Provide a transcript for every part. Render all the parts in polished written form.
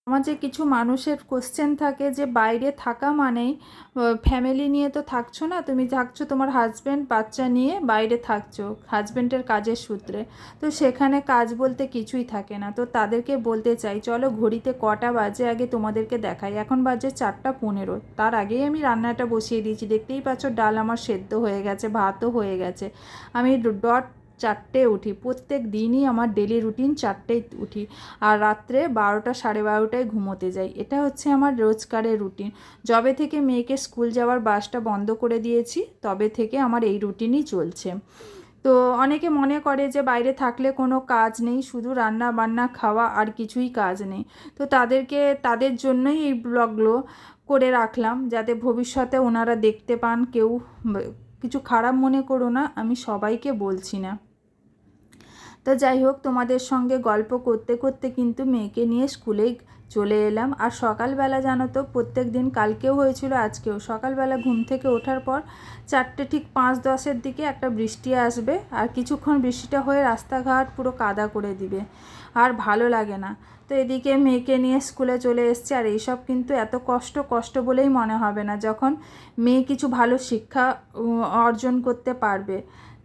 সমাজে কিছু মানুষের কোশ্চেন থাকে যে বাইরে থাকা মানেই ফ্যামিলি নিয়ে তো থাকছো না, তুমি থাকছো তোমার হাজব্যান্ড বাচ্চা নিয়ে, বাইরে থাকছো হাজব্যান্ডের কাজের সূত্রে, তো সেখানে কাজ বলতে কিছুই থাকে না। তো তাদেরকে বলতে চাই, চলো ঘড়িতে কটা বাজে আগে তোমাদেরকে দেখাই। এখন বাজে 4:15, তার আগেই আমি রান্নাটা বসিয়ে দিয়েছি। দেখতেই পাচ্ছ ডাল আমার সেদ্ধ হয়ে গেছে, ভাতও হয়ে গেছে। আমি ডট 4টে উঠি, প্রত্যেক দিনই আমার ডেলি রুটিন 4টেই উঠি, আর রাত্রে 12টা 12:30টায় ঘুমোতে যাই। এটা হচ্ছে আমার রোজকারের রুটিন। যবে থেকে মেয়েকে স্কুল যাওয়ার বাসটা বন্ধ করে দিয়েছি তবে থেকে আমার এই রুটিনই চলছে। তো অনেকে মনে করে যে বাইরে থাকলে কোনো কাজ নেই, শুধু রান্না বান্না খাওয়া, আর কিছুই কাজ নেই। তো তাদের জন্যই এই ব্লগগুলো করে রাখলাম, যাতে ভবিষ্যতে ওনারা দেখতে পান। কেউ কিছু খারাপ মনে করো না, আমি সবাইকে বলছি না। তো যাই হোক, তোমাদের সঙ্গে গল্প করতে করতে কিন্তু মেয়েকে নিয়ে স্কুলে চলে এলাম। আর সকালবেলা জানো তো, প্রত্যেক দিন কালকেও হয়েছিল আজকেও, সকালবেলা ঘুম থেকে ওঠার পর 4টে ঠিক 5:10-এর দিকে একটা বৃষ্টি আসবে, আর কিছুক্ষণ বৃষ্টিটা হয়ে রাস্তাঘাট পুরো কাদা করে দিবে, আর ভালো লাগে না। তো এদিকে মেয়েকে নিয়ে স্কুলে চলে এসেছি। আর এইসব কিন্তু এত কষ্ট বলেই মনে হবে না যখন মেয়ে কিছু ভালো শিক্ষা অর্জন করতে পারবে।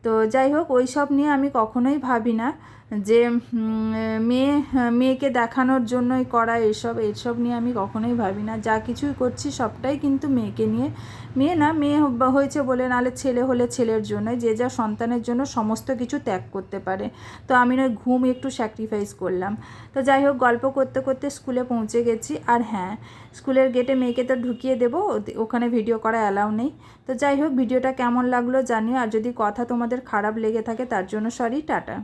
তো যাই হোক, ওই সব নিয়ে আমি কখনোই ভাবি না যে মেয়েকে দেখানোর জন্যই করা এইসব নিয়ে আমি কখনোই ভাবি না। যা কিছুই করছি সবটাই কিন্তু মেয়েকে নিয়ে। মেয়ে হয়েছে বলে, নাহলে ছেলে হলে ছেলের জন্য, যে যা সন্তানের জন্য সমস্ত কিছু ত্যাগ করতে পারে। তো আমি নয় ঘুম একটু স্যাক্রিফাইস করলাম। তো যাই হোক, গল্প করতে করতে স্কুলে পৌঁছে গেছি। আর হ্যাঁ, স্কুলের গেটে মেয়েকে তো ঢুকিয়ে দেবো, ওখানে ভিডিও করা অ্যালাউ নেই। তো যাই হোক, ভিডিওটা কেমন লাগলো জানিও, আর যদি কথা তোমাদের খারাপ লেগে থাকে তার জন্য সরি, টাটা।